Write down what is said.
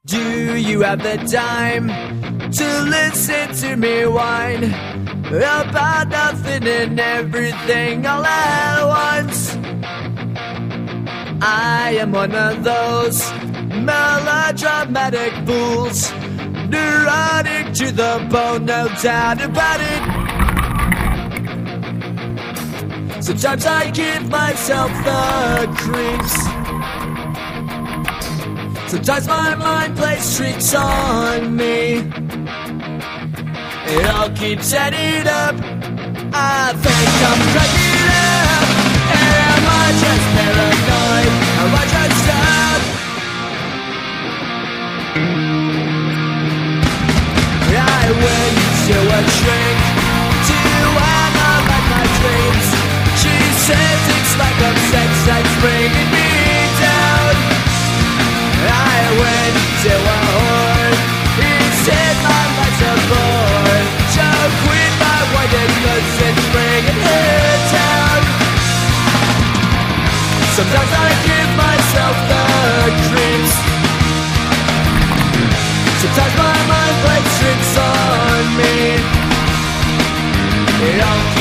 Do you have the time to listen to me whine about nothing and everything all at once? I am one of those melodramatic fools, neurotic to the bone, no doubt about it. Sometimes I give myself the creeps. Sometimes my mind plays tricks on me. It all keeps adding up. I think I'm cracking up. Am I just paranoid? Am I just up? I went to a shrink to analyze my dreams. She says it's like a sex that's bringing me down. I went to a whore. He said my life's a bore. So quit my white goods and bring it here down. Sometimes I give myself the creeps. Sometimes my mind plays tricks on me. It all